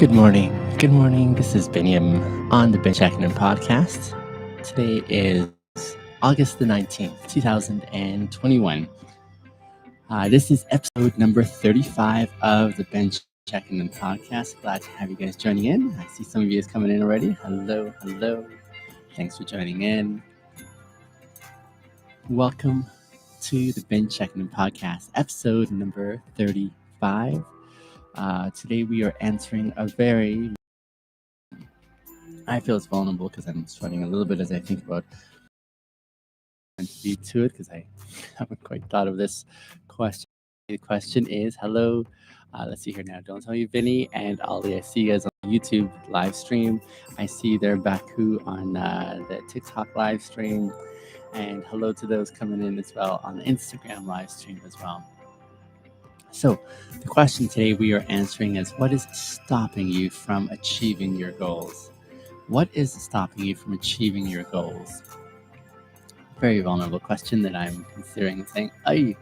Good morning. Good morning. This is Biniam on the Checkin In podcast. Today is August the 19th, 2021. This is episode number 35 of the Checkin In podcast. Glad to have you guys joining in. I see some of you guys coming in already. Hello, hello. Thanks for joining in. Welcome to the Checkin In podcast, episode number 35. Today we are answering a very I feel it's vulnerable because I'm sweating a little bit as I think about and to be to it because I haven't quite thought of this question. The question is, hello, let's see here now. Don't tell me Vinny and Ollie. I see you guys on YouTube live stream. I see there Baku on the TikTok live stream. And hello to those coming in as well on the Instagram live stream as well. So the question today we are answering is, what is stopping you from achieving your goals? What is stopping you from achieving your goals? Very vulnerable question that I'm considering and saying, I've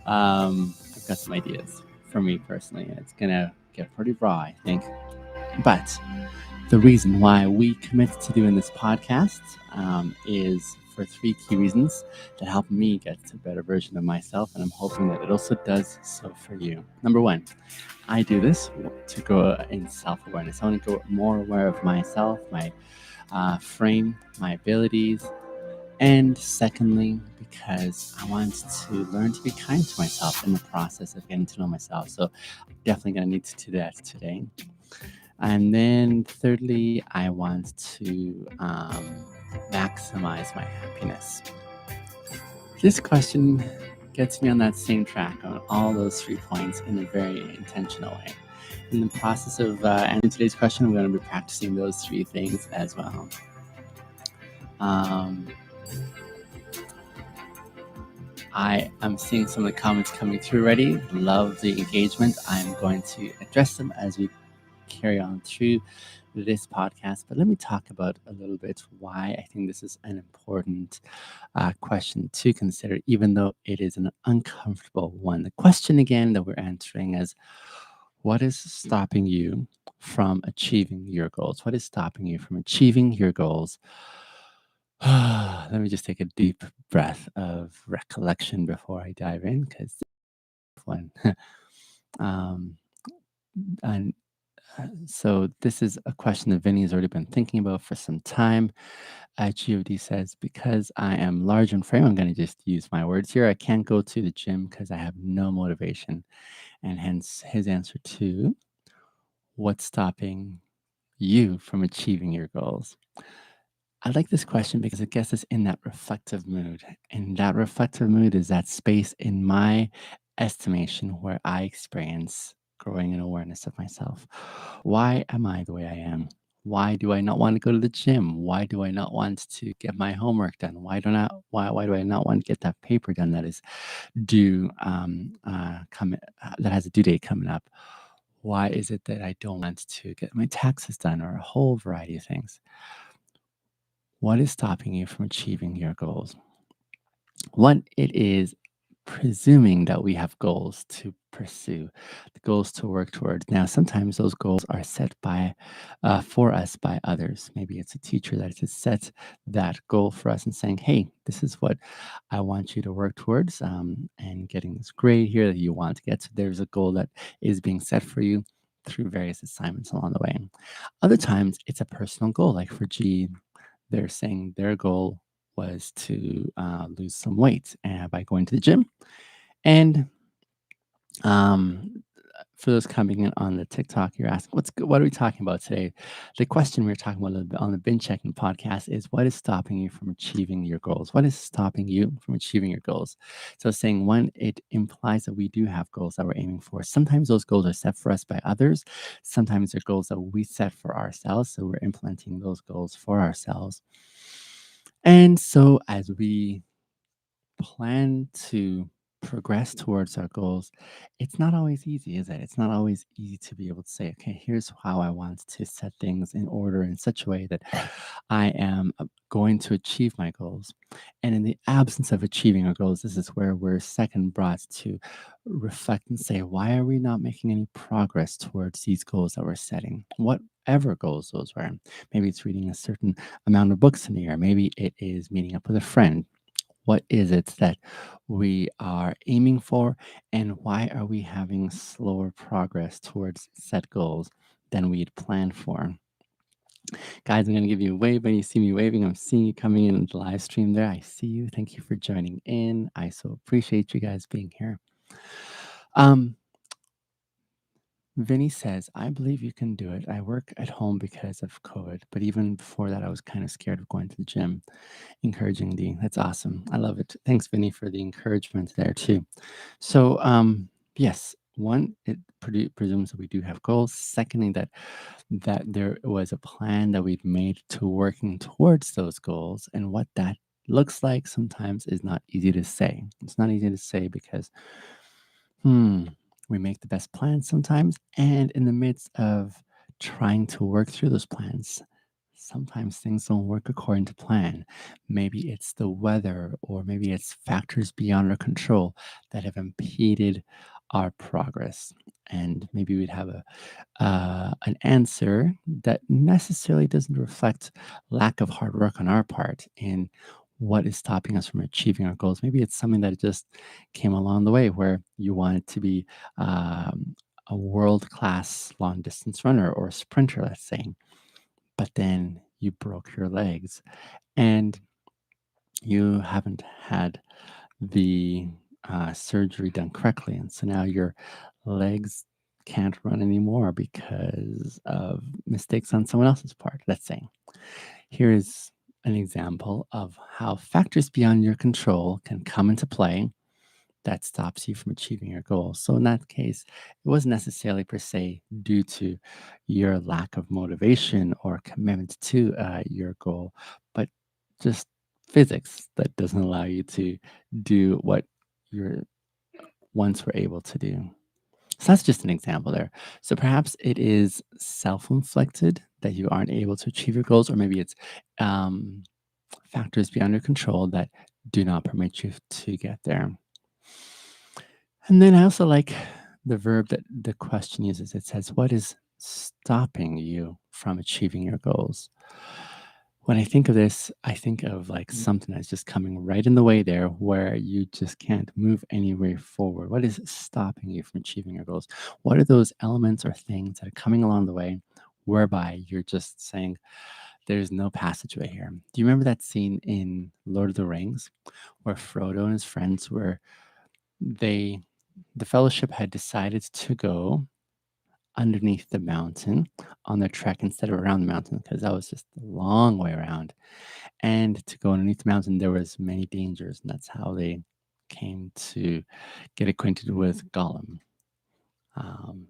got some ideas for me personally. It's going to get pretty raw, I think. But the reason why we commit to doing this podcast is for three key reasons that help me get to a better version of myself. And I'm hoping that it also does so for you. Number one, I do this to grow in self-awareness. I want to grow more aware of myself, my frame, my abilities. And secondly, because I want to learn to be kind to myself in the process of getting to know myself. So I'm definitely going to need to do that today. And then thirdly, I want to maximize my happiness. This question gets me on that same track on all those 3 points in a very intentional way. In the process of answering today's question, I'm going to be practicing those 3 things as well. I am seeing some of the comments coming through already. Love the engagement. I'm going to address them as we carry on through this podcast. But let me talk about a little bit why I think this is an important question to consider, even though it is an uncomfortable one. The question again that we're answering is, what is stopping you from achieving your goals? What is stopping you from achieving your goals? Let me just take a deep breath of recollection before I dive in, because one. and so this is a question that Vinny has already been thinking about for some time. God says, because I am large in frame, I'm going to just use my words here. I can't go to the gym because I have no motivation. And hence his answer to what's stopping you from achieving your goals. I like this question because it gets us in that reflective mood. And that reflective mood is that space in my estimation where I experience growing an awareness of myself. Why am I the way I am? Why do I not want to go to the gym? Why do I not want to get my homework done? Why do I not want to get that paper done that is due that has a due date coming up? Why is it that I don't want to get my taxes done, or a whole variety of things? What is stopping you from achieving your goals? What it is presuming that we have goals to pursue, the goals to work towards. Now, sometimes those goals are set for us by others. Maybe it's a teacher that has set that goal for us and saying, "Hey, this is what I want you to work towards," and getting this grade here that you want to get. So there's a goal that is being set for you through various assignments along the way. Other times, it's a personal goal, like for G. They're saying their goal was to lose some weight by going to the gym. And for those coming in on the TikTok, you're asking, what are we talking about today? The question we're talking about a little bit on the Binge Checking podcast is, what is stopping you from achieving your goals? What is stopping you from achieving your goals? So saying, one, it implies that we do have goals that we're aiming for. Sometimes those goals are set for us by others. Sometimes they're goals that we set for ourselves. So we're implementing those goals for ourselves. And so as we plan to progress towards our goals, it's not always easy, is it? It's not always easy to be able to say, okay, here's how I want to set things in order in such a way that I am going to achieve my goals. And in the absence of achieving our goals, this is where we're second brought to reflect and say, why are we not making any progress towards these goals that we're setting? Whatever goals those were. Maybe it's reading a certain amount of books in a year. Maybe it is meeting up with a friend. What is it that we are aiming for, and why are we having slower progress towards set goals than we'd planned for? Guys, I'm going to give you a wave when you see me waving. I'm seeing you coming in the live stream there. I see you. Thank you for joining in. I so appreciate you guys being here. Um, Vinny says, I believe you can do it. I work at home because of COVID, but even before that, I was kind of scared of going to the gym. Encouraging D. That's awesome. I love it. Thanks, Vinny, for the encouragement there, too. So, yes, one, it presumes that we do have goals. Secondly, that there was a plan that we've made to working towards those goals, and what that looks like sometimes is not easy to say. It's not easy to say because Hmm. We make the best plans sometimes, and in the midst of trying to work through those plans, sometimes things don't work according to plan. Maybe it's the weather, or maybe it's factors beyond our control that have impeded our progress. And maybe we'd have an answer that necessarily doesn't reflect lack of hard work on our part in what is stopping us from achieving our goals. Maybe it's something that just came along the way where you wanted to be a world class long distance runner or sprinter, let's say, but then you broke your legs and you haven't had the surgery done correctly. And so now your legs can't run anymore because of mistakes on someone else's part, let's say. Here is an example of how factors beyond your control can come into play that stops you from achieving your goal. So in that case, it wasn't necessarily per se due to your lack of motivation or commitment to your goal, but just physics that doesn't allow you to do what you once were able to do. So that's just an example there. So perhaps it is self-inflicted that you aren't able to achieve your goals, or maybe it's um, factors beyond your control that do not permit you to get there. And then I also like the verb that the question uses. It says, what is stopping you from achieving your goals? When I think of this, I think of like something that's just coming right in the way there where you just can't move any way forward. What is stopping you from achieving your goals? What are those elements or things that are coming along the way whereby you're just saying, there's no passageway here? Do you remember that scene in Lord of the Rings where Frodo and his friends were, they, the fellowship had decided to go underneath the mountain on their trek instead of around the mountain because that was just a long way around, and to go underneath the mountain there was many dangers, and that's how they came to get acquainted with Gollum. um,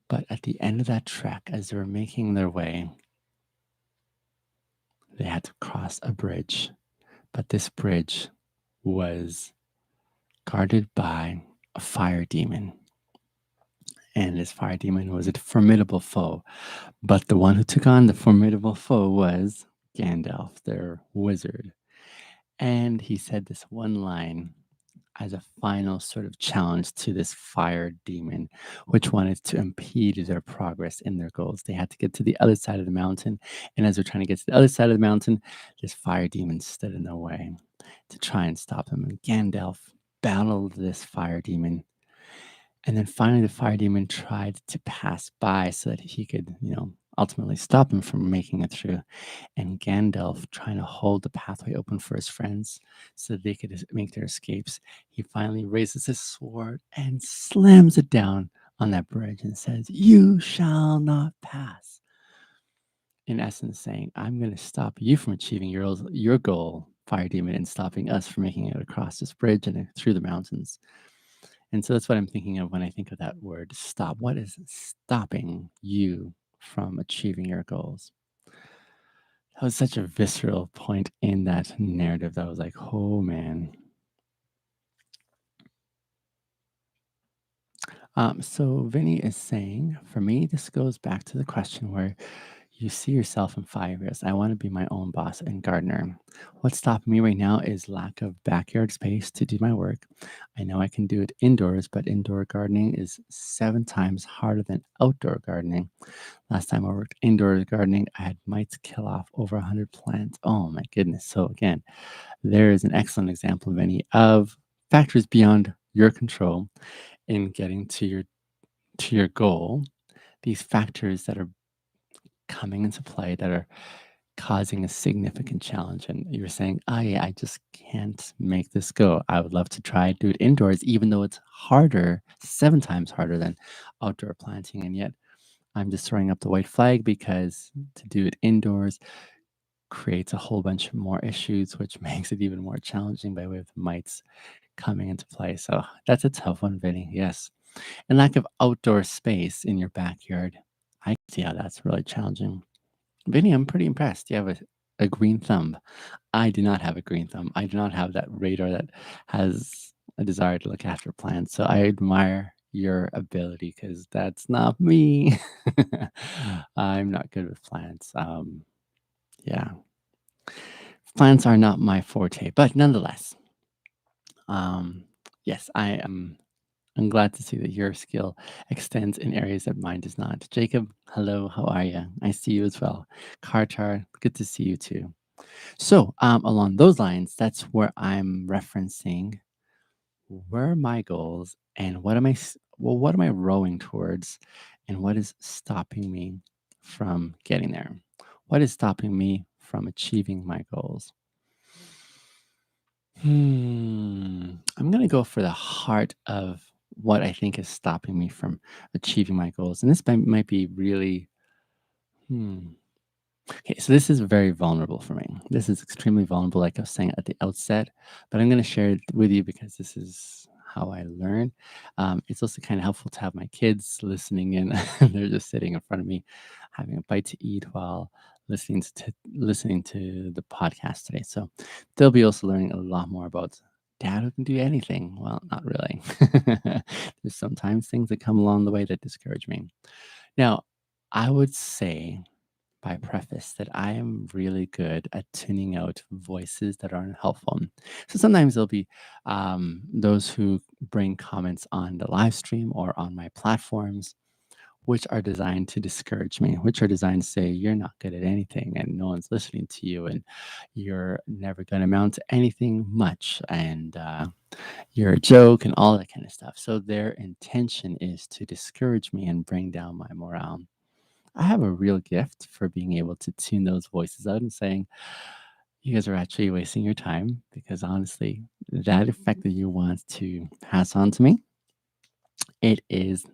but at the end of that trek, as they were making their way, they had to cross a bridge, but this bridge was guarded by a fire demon, and this fire demon was a formidable foe. But the one who took on the formidable foe was Gandalf, their wizard. And he said this one line as a final sort of challenge to this fire demon, which wanted to impede their progress in their goals. They had to get to the other side of the mountain. And as they're trying to get to the other side of the mountain, this fire demon stood in their way to try and stop them. And Gandalf battled this fire demon. And then finally, the fire demon tried to pass by so that he could, ultimately stop him from making it through. And Gandalf, trying to hold the pathway open for his friends so that they could make their escapes, he finally raises his sword and slams it down on that bridge and says, "You shall not pass." In essence, saying, I'm going to stop you from achieving your goal, fire demon, and stopping us from making it across this bridge and through the mountains. And so that's what I'm thinking of when I think of that word stop. What is stopping you from achieving your goals? That was such a visceral point in that narrative that was like, oh man. So Vinny is saying, for me, this goes back to the question where you see yourself in 5 years. I want to be my own boss and gardener. What's stopping me right now is lack of backyard space to do my work. I know I can do it indoors, but indoor gardening is 7 times harder than outdoor gardening. Last time I worked indoor gardening, I had mites kill off over 100 plants. Oh my goodness. So again, there is an excellent example of any of factors beyond your control in getting to your goal. These factors that are coming into play that are causing a significant challenge. And you're saying, oh, yeah, I just can't make this go. I would love to try do it indoors, even though it's harder, 7 times harder than outdoor planting. And yet I'm just throwing up the white flag because to do it indoors creates a whole bunch more issues, which makes it even more challenging by way of the mites coming into play. So that's a tough one, Vinny. Yes. And lack of outdoor space in your backyard. I can see how that's really challenging. Vinny, I'm pretty impressed. You have a green thumb. I do not have a green thumb. I do not have that radar that has a desire to look after plants. So I admire your ability because that's not me. I'm not good with plants. Yeah, plants are not my forte, but nonetheless, um, yes, I'm glad to see that your skill extends in areas that mine does not. Jacob, hello, how are you? I see you as well. Carter, good to see you too. So, along those lines, that's where I'm referencing where are my goals and what am I rowing towards and what is stopping me from getting there? What is stopping me from achieving my goals? I'm going to go for the heart of what I think is stopping me from achieving my goals. And this might be really, hmm, okay, so this is very vulnerable for me. This is extremely vulnerable, like I was saying at the outset, but I'm going to share it with you because this is how I learn. It's also kind of helpful to have my kids listening in. They're just sitting in front of me, having a bite to eat while listening to the podcast today. So they'll be also learning a lot more about dad who can do anything. Well, not really. There's sometimes things that come along the way that discourage me. Now, I would say by preface that I am really good at tuning out voices that aren't helpful. So sometimes there'll be those who bring comments on the live stream or on my platforms, which are designed to discourage me, which are designed to say, you're not good at anything and no one's listening to you and you're never going to amount to anything much. And you're a joke and all that kind of stuff. So their intention is to discourage me and bring down my morale. I have a real gift for being able to tune those voices out and saying, you guys are actually wasting your time because honestly, that effect that you want to pass on to me, it is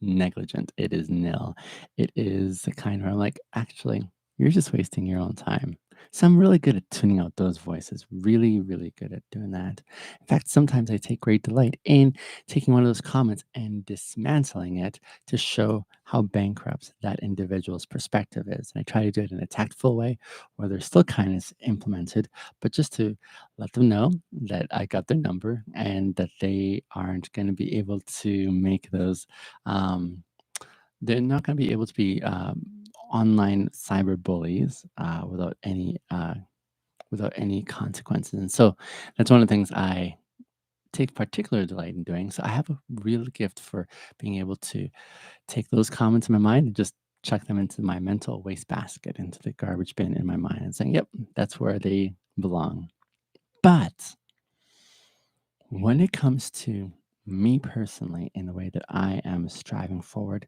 negligent. It is nil. It is the kind where I'm like, actually, you're just wasting your own time. So I'm really good at tuning out those voices. Really, really good at doing that. In fact, sometimes I take great delight in taking one of those comments and dismantling it to show how bankrupt that individual's perspective is. And I try to do it in a tactful way where there's still kindness implemented, but just to let them know that I got their number and that they aren't going to be able to make those. They're not going to be able to be online cyber bullies without any consequences. And so that's one of the things I take particular delight in doing. So I have a real gift for being able to take those comments in my mind and just chuck them into my mental waste basket, into the garbage bin in my mind, and saying, "Yep, that's where they belong." But when it comes to me personally, in the way that I am striving forward,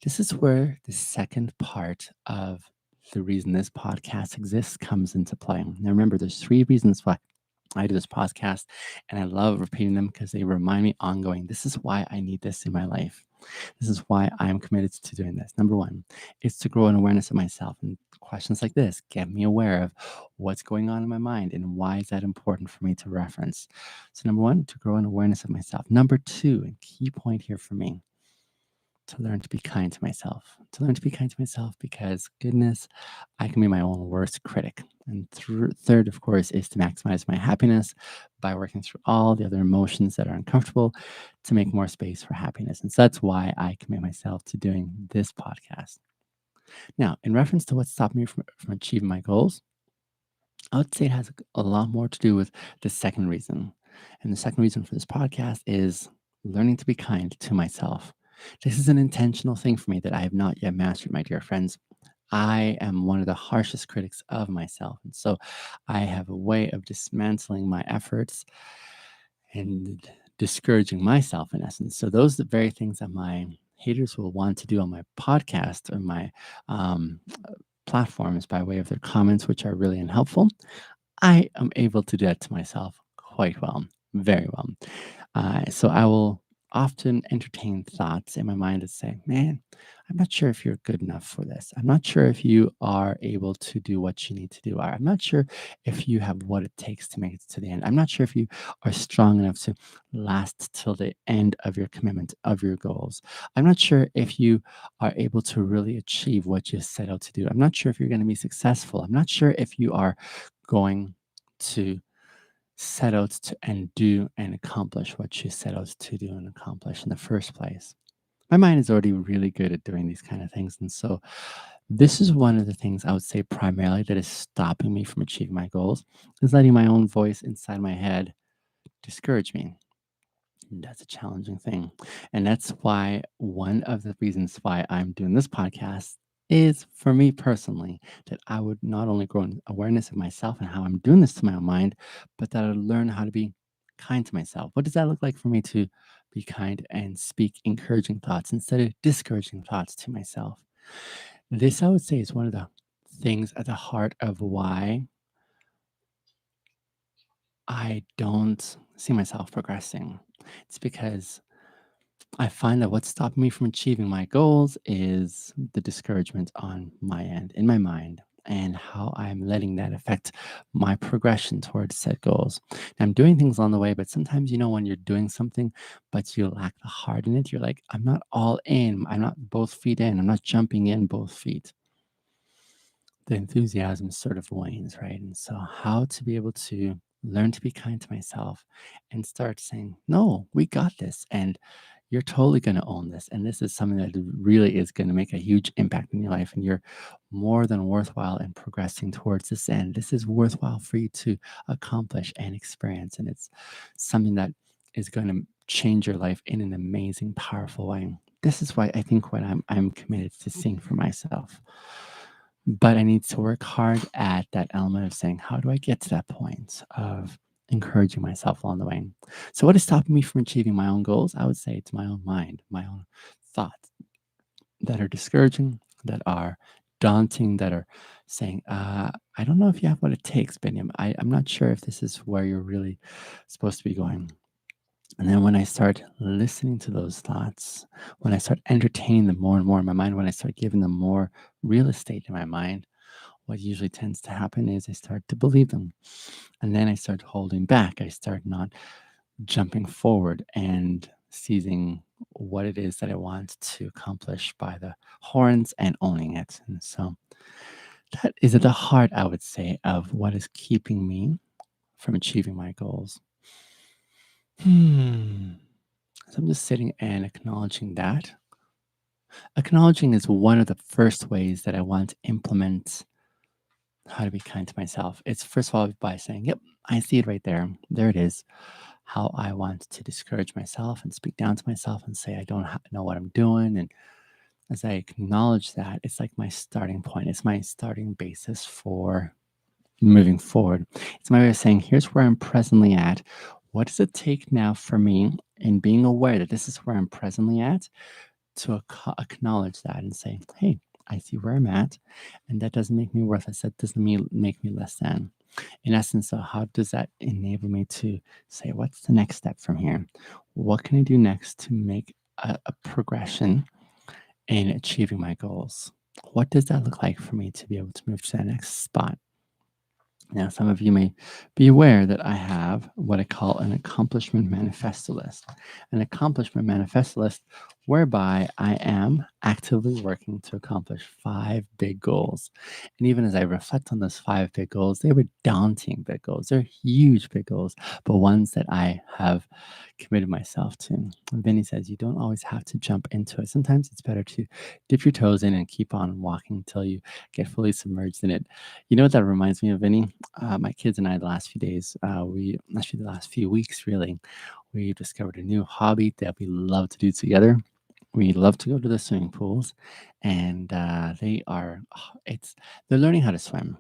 this is where the second part of the reason this podcast exists comes into play. Now, remember, there's 3 reasons why I do this podcast, and I love repeating them because they remind me ongoing. This is why I need this in my life. This is why I'm committed to doing this. Number one, is to grow an awareness of myself. And questions like this get me aware of what's going on in my mind and why is that important for me to reference. So, number one, to grow an awareness of myself. Number two, and key point here for me, to learn to be kind to myself. To learn to be kind to myself because, goodness, I can be my own worst critic. And third, of course, is to maximize my happiness by working through all the other emotions that are uncomfortable to make more space for happiness. And so that's why I commit myself to doing this podcast. Now, in reference to what stopped me from achieving my goals, I would say it has a lot more to do with the second reason. And the second reason for this podcast is learning to be kind to myself. This is an intentional thing for me that I have not yet mastered, my dear friends. I am one of the harshest critics of myself. And so I have a way of dismantling my efforts and discouraging myself, in essence. So those are the very things that my haters will want to do on my podcast or my um, platforms by way of their comments, which are really unhelpful. I am able to do that to myself quite well, very well. So I will often entertain thoughts in my mind that say, man, I'm not sure if you're good enough for this. I'm not sure if you are able to do what you need to do. I'm not sure if you have what it takes to make it to the end. I'm not sure if you are strong enough to last till the end of your commitment, of your goals. I'm not sure if you are able to really achieve what you set out to do. I'm not sure if you're going to be successful. I'm not sure if you are going to set out to and do and accomplish what you set out to do and accomplish in the first place. My mind is already really good at doing these kind of things. And so this is one of the things I would say primarily that is stopping me from achieving my goals is letting my own voice inside my head discourage me. That's a challenging thing. And that's why one of the reasons why I'm doing this podcast is for me personally, that I would not only grow in awareness of myself and how I'm doing this to my own mind, but that I would learn how to be kind to myself. What does that look like for me to be kind and speak encouraging thoughts instead of discouraging thoughts to myself? This, I would say, is one of the things at the heart of why I don't see myself progressing. It's because I find that what's stopping me from achieving my goals is the discouragement on my end, in my mind, and how I'm letting that affect my progression towards set goals. I'm doing things on the way, but sometimes, when you're doing something, but you lack the heart in it, you're like, I'm not all in. I'm not both feet in. I'm not jumping in both feet. The enthusiasm sort of wanes, right? And so, how to be able to learn to be kind to myself and start saying, no, we got this. And you're totally going to own this. And this is something that really is going to make a huge impact in your life. And you're more than worthwhile in progressing towards this end. This is worthwhile for you to accomplish and experience. And it's something that is going to change your life in an amazing, powerful way. This is why I think what I'm committed to seeing for myself. But I need to work hard at that element of saying, how do I get to that point of encouraging myself along the way? So, what is stopping me from achieving my own goals? I would say it's my own mind, my own thoughts that are discouraging, that are daunting, that are saying, I don't know if you have what it takes, Benyam. I'm not sure if this is where you're really supposed to be going. And then when I start listening to those thoughts, when I start entertaining them more and more in my mind, when I start giving them more real estate in my mind, what usually tends to happen is I start to believe them. And then I start holding back. I start not jumping forward and seizing what it is that I want to accomplish by the horns and owning it. And so that is at the heart, I would say, of what is keeping me from achieving my goals. Hmm. So I'm just sitting and acknowledging that. Acknowledging is one of the first ways that I want to implement how to be kind to myself. It's first of all by saying, yep, I see it right there. There it is. How I want to discourage myself and speak down to myself and say, I don't know what I'm doing. And as I acknowledge that, it's like my starting point. It's my starting basis for moving forward. It's my way of saying, here's where I'm presently at. What does it take now for me in being aware that this is where I'm presently at to acknowledge that and say, hey, I see where I'm at, and that doesn't make me worthless. That doesn't make me less than. In essence, so how does that enable me to say, what's the next step from here? What can I do next to make a progression in achieving my goals? What does that look like for me to be able to move to that next spot? Now, some of you may be aware that I have what I call an accomplishment manifesto list. An accomplishment manifesto list, whereby I am actively working to accomplish 5 big goals. And even as I reflect on those 5 big goals, they were daunting big goals. They're huge big goals, but ones that I have committed myself to. And Vinny says, you don't always have to jump into it. Sometimes it's better to dip your toes in and keep on walking until you get fully submerged in it. You know what that reminds me of, Vinny? My kids and I, the last few days, actually the last few weeks, really, we discovered a new hobby that we love to do together. We love to go to the swimming pools, and they're learning how to swim.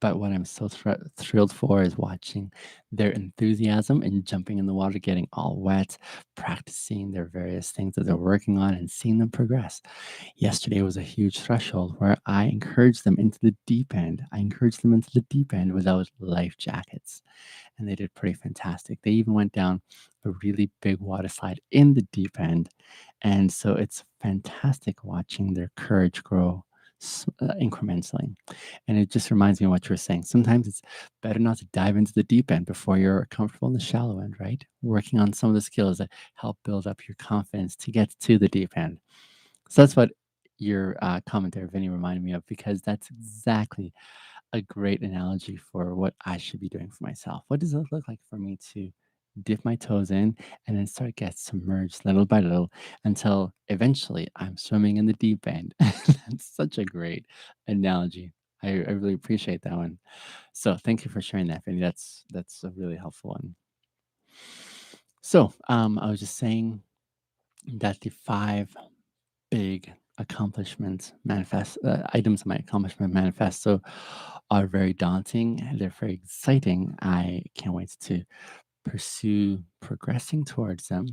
But what I'm so thrilled for is watching their enthusiasm and jumping in the water, getting all wet, practicing their various things that they're working on, and seeing them progress. Yesterday was a huge threshold where I encouraged them into the deep end. I encouraged them into the deep end without life jackets, and they did pretty fantastic. They even went down a really big water slide in the deep end. And so it's fantastic watching their courage grow incrementally. And it just reminds me of what you were saying. Sometimes it's better not to dive into the deep end before you're comfortable in the shallow end, right? Working on some of the skills that help build up your confidence to get to the deep end. So that's what your comment there, Vinny, reminded me of, because that's exactly a great analogy for what I should be doing for myself. What does it look like for me to dip my toes in and then start get submerged little by little until eventually I'm swimming in the deep end? That's such a great analogy. I really appreciate that one. So thank you for sharing that, Vinny. That's a really helpful one. So I was just saying that the 5 big accomplishments manifest items of my accomplishment manifesto are very daunting. They're very exciting. I can't wait to pursue progressing towards them.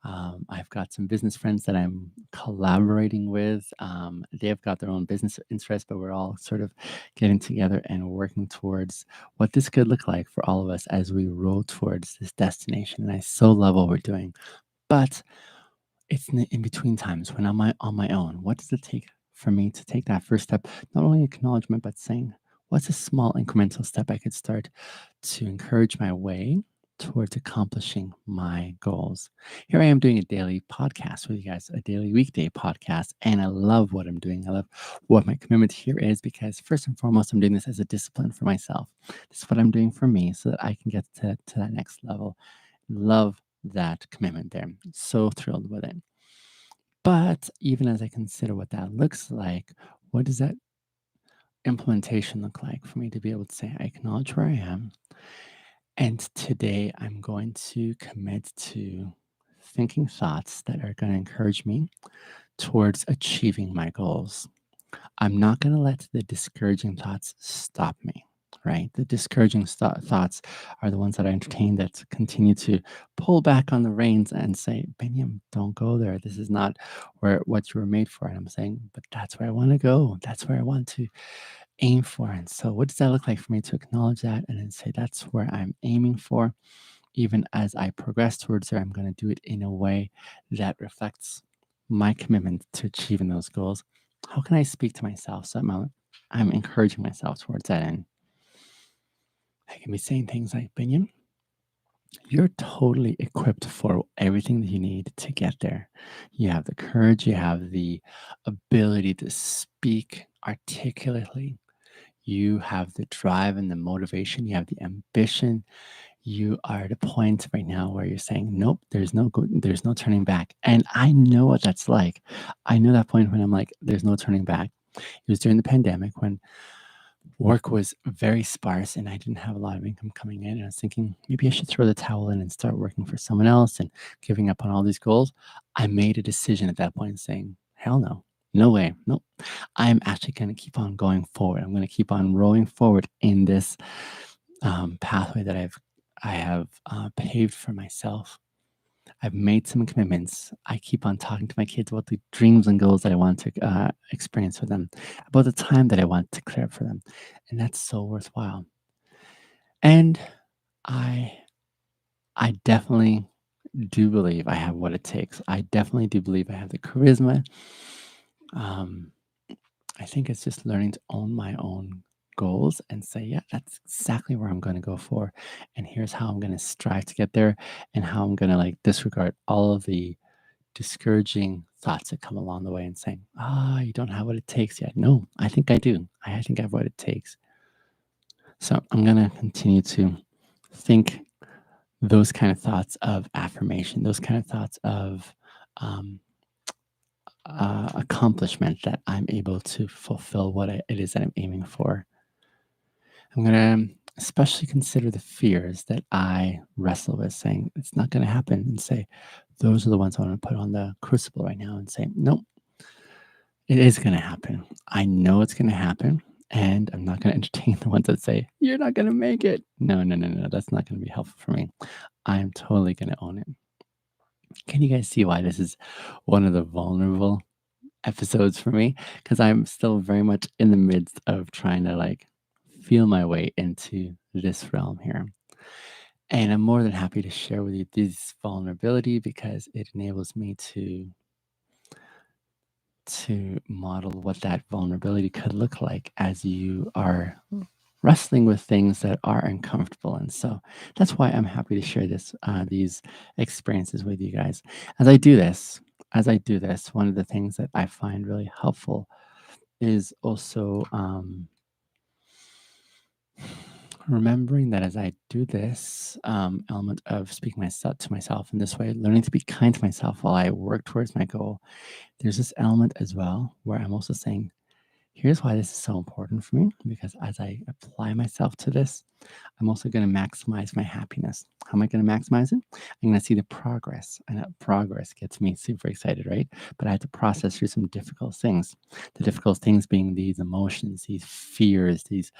I've got some business friends that I'm collaborating with. They've got their own business interests, but we're all sort of getting together and working towards what this could look like for all of us as we roll towards this destination. And I so love what we're doing. But it's in the in between times when I'm on my own. What does it take for me to take that first step? Not only acknowledgement, but saying, what's a small incremental step I could start to encourage my way towards accomplishing my goals? Here I am doing a daily podcast with you guys, a daily weekday podcast, and I love what I'm doing. I love what my commitment here is, because first and foremost, I'm doing this as a discipline for myself. This is what I'm doing for me so that I can get to that next level. Love that commitment there. So thrilled with it. But even as I consider what that looks like, what does that implementation look like for me to be able to say, I acknowledge where I am. And today I'm going to commit to thinking thoughts that are going to encourage me towards achieving my goals. I'm not going to let the discouraging thoughts stop me, right? The discouraging thoughts are the ones that I entertain that continue to pull back on the reins and say, Benyam, don't go there. This is not what you were made for. And I'm saying, but that's where I want to go. That's where I want to aim for. And so, what does that look like for me to acknowledge that and then say, that's where I'm aiming for? Even as I progress towards there, I'm going to do it in a way that reflects my commitment to achieving those goals. How can I speak to myself so I'm encouraging myself towards that end? I can be saying things like, Binion, you're totally equipped for everything that you need to get there. You have the courage, you have the ability to speak articulately, you have the drive and the motivation, you have the ambition. You are at a point right now where you're saying, nope, there's no turning back. And I know what that's like. I know that point when I'm like, there's no turning back. It was during the pandemic when work was very sparse and I didn't have a lot of income coming in. And I was thinking, maybe I should throw the towel in and start working for someone else and giving up on all these goals. I made a decision at that point saying, hell no, no way, nope. I'm actually going to keep on going forward. I'm going to keep on rolling forward in this pathway that I have paved for myself. I've made some commitments. I keep on talking to my kids about the dreams and goals that I want to experience with them, about the time that I want to clear for them. And that's so worthwhile. And I I definitely do believe I have what it takes. I definitely do believe I have the charisma. Um, I think it's just learning to own my own goals and say, yeah, that's exactly where I'm going to go for. And here's how I'm going to strive to get there and how I'm going to like disregard all of the discouraging thoughts that come along the way and saying, you don't have what it takes yet. No, I think I do. I think I have what it takes. So I'm going to continue to think those kind of thoughts of affirmation, those kind of thoughts of um, accomplishment that I'm able to fulfill what it is that I'm aiming for. I'm going to especially consider the fears that I wrestle with, saying it's not going to happen, and say, those are the ones I want to put on the crucible right now and say, nope, it is going to happen. I know it's going to happen. And I'm not going to entertain the ones that say, you're not going to make it. No, no, no, no. That's not going to be helpful for me. I'm totally going to own it. Can you guys see why this is one of the vulnerable episodes for me? Because I'm still very much in the midst of trying to feel my way into this realm here. And I'm more than happy to share with you this vulnerability because it enables me to model what that vulnerability could look like as you are wrestling with things that are uncomfortable. And so that's why I'm happy to share these experiences with you guys. As I do this, one of the things that I find really helpful is also remembering that as I do this element of speaking to myself in this way, learning to be kind to myself while I work towards my goal, there's this element as well where I'm also saying, here's why this is so important for me, because as I apply myself to this, I'm also going to maximize my happiness. How am I going to maximize it? I'm going to see the progress, and that progress gets me super excited, right? But I have to process through some difficult things. The difficult things being these emotions, these fears, these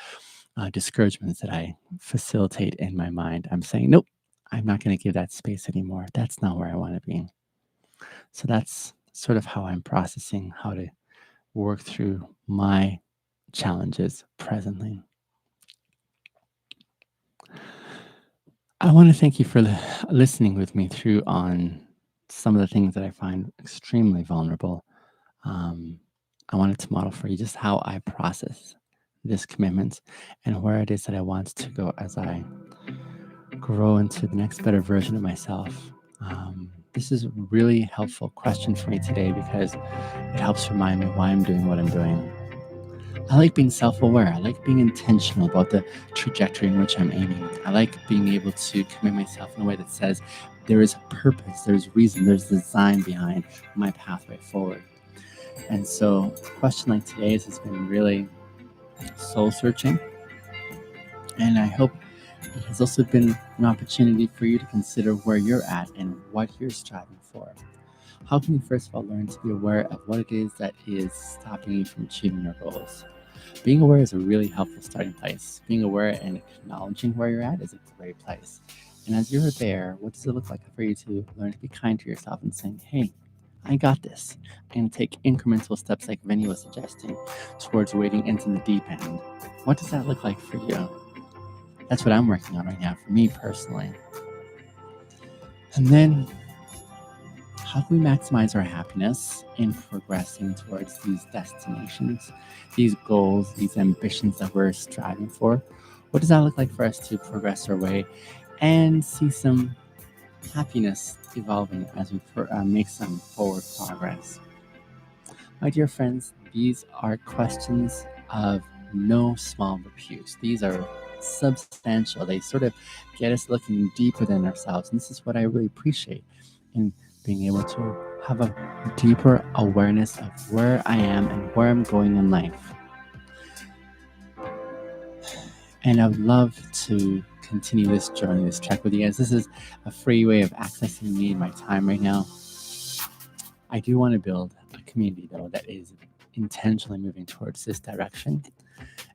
discouragements that I facilitate in my mind. I'm saying, nope, I'm not going to give that space anymore. That's not where I want to be. So that's sort of how I'm processing how to work through my challenges presently. I want to thank you for listening with me through on some of the things that I find extremely vulnerable. I wanted to model for you just how I process this commitment and where it is that I want to go as I grow into the next better version of myself. This is a really helpful question for me today because it helps remind me why I'm doing what I'm doing. I like being self-aware. I like being intentional about the trajectory in which I'm aiming. I like being able to commit myself in a way that says there is purpose, there's reason, there's design behind my pathway forward. And so a question like today's has been really soul-searching. And I hope it has also been an opportunity for you to consider where you're at and what you're striving for. How can you first of all learn to be aware of what it is that is stopping you from achieving your goals? Being aware is a really helpful starting place. Being aware and acknowledging where you're at is a great place. And as you're there, what does it look like for you to learn to be kind to yourself and saying, hey, I got this. And take incremental steps like Vinny was suggesting towards wading into the deep end. What does that look like for you? That's what I'm working on right now for me personally. And then how can we maximize our happiness in progressing towards these destinations, these goals, these ambitions that we're striving for? What does that look like for us to progress our way and see some happiness evolving as we make some forward progress? My dear friends, these are questions of no small repute. These are substantial. They sort of get us looking deep within ourselves. And this is what I really appreciate in being able to have a deeper awareness of where I am and where I'm going in life. And I would love to continue this journey, this trek with you guys. This is a free way of accessing me and my time right now. I do want to build a community, though, that is intentionally moving towards this direction.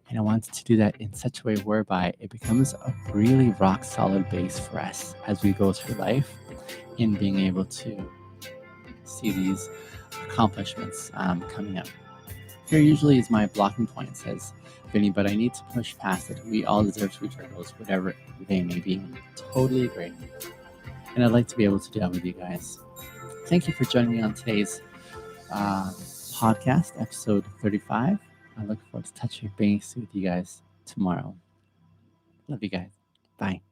And I want to do that in such a way whereby it becomes a really rock solid base for us as we go through life in being able to see these accomplishments coming up. Here usually is my blocking point. It says, Vinny, but I need to push past it. We all deserve to reach our goals, whatever they may be. Totally agree. And I'd like to be able to do that with you guys. Thank you for joining me on today's podcast, episode 35. I look forward to touching base with you guys tomorrow. Love you guys. Bye.